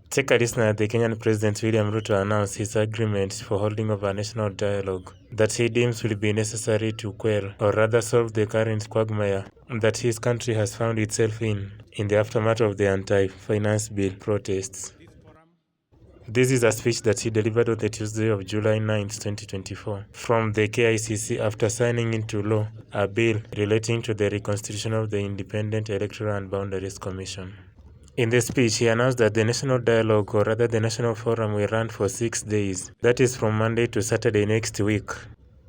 Take a listener, the Kenyan President William Ruto announced his agreement for holding of a national dialogue that he deems will be necessary to quell, or rather solve, the current quagmire that his country has found itself in the aftermath of the anti-finance bill protests. This is a speech that he delivered on the Tuesday of July 9, 2024, from the KICC after signing into law a bill relating to the reconstitution of the Independent Electoral and Boundaries Commission. In the speech, he announced that the National Dialogue, or rather the National Forum, will run for 6 days. That is from Monday to Saturday next week.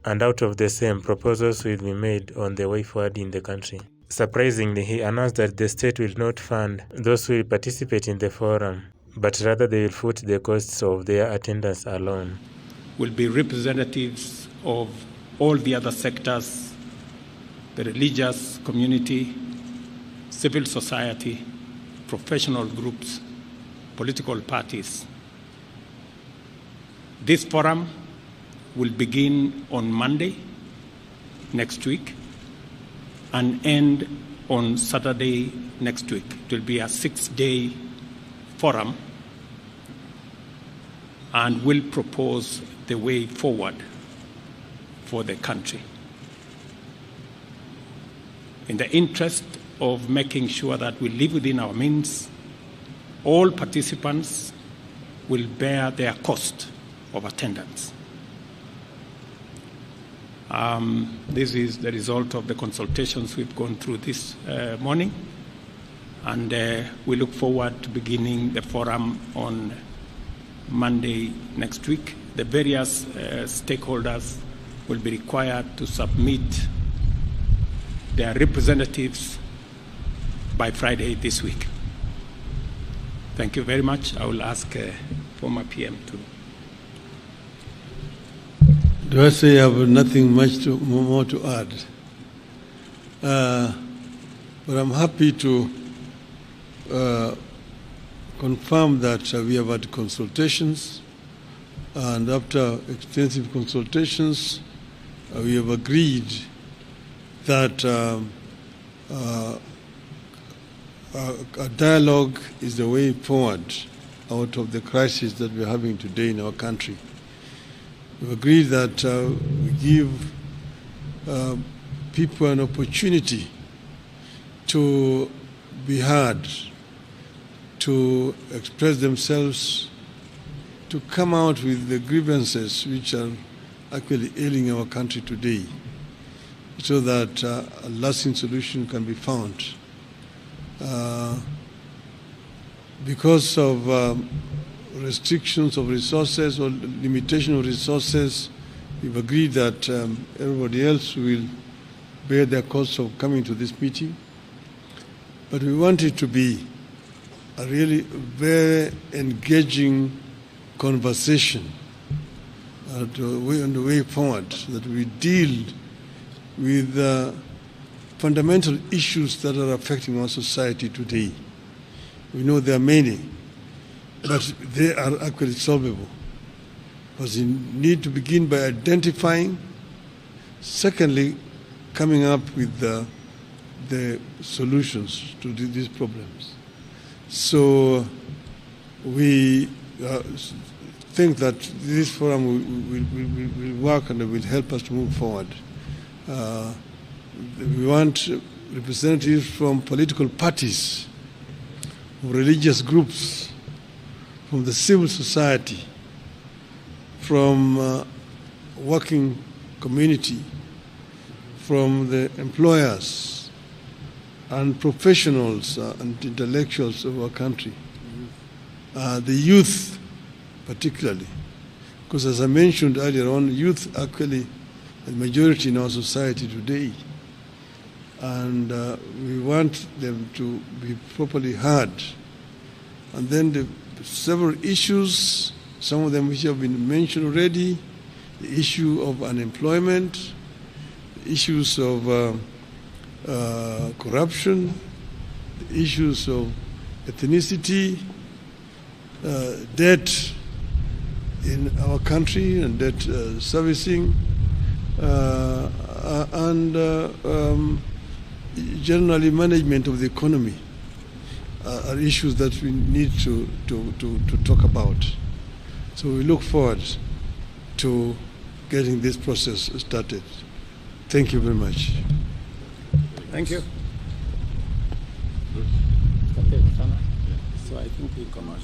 And out of the same, proposals will be made on the way forward in the country. Surprisingly, he announced that the state will not fund those who will participate in the forum, but rather they will foot the costs of their attendance alone. Will be representatives of all the other sectors, the religious community, civil society, professional groups, political parties. This forum will begin on Monday next week and end on Saturday next week. It will be a 6-day forum and will propose the way forward for the country. In the interest of making sure that we live within our means, all participants will bear their cost of attendance. This is the result of the consultations we've gone through this morning, and we look forward to beginning the forum on Monday next week. The various stakeholders will be required to submit their representatives by Friday this week. Thank you very much. I will ask former PM to. Do I say I have nothing much more to add? But I'm happy to confirm that we have had consultations, and after extensive consultations, we have agreed that a dialogue is the way forward out of the crisis that we're having today in our country. We've agreed that we give people an opportunity to be heard, to express themselves, to come out with the grievances which are actually ailing our country today, so that a lasting solution can be found. Because of restrictions of resources or limitation of resources, we've agreed that everybody else will bear their cost of coming to this meeting. But we want it to be a really very engaging conversation on the way forward, so that we deal with fundamental issues that are affecting our society today. We know there are many, but they are actually solvable. Because you need to begin by identifying, secondly, coming up with the solutions to these problems. So we think that this forum will work and will help us to move forward. We want representatives from political parties, from religious groups, from the civil society, from working community, from the employers and professionals and intellectuals of our country, the youth particularly, because as I mentioned earlier on, youth actually the majority in our society today, and we want them to be properly heard. And then the several issues, some of them which have been mentioned already, the issue of unemployment, the issues of corruption, the issues of ethnicity, debt in our country and debt servicing, and generally management of the economy. are issues that we need to talk about. So we look forward to getting this process started. Thank you very much. Thank you. So I think we come out.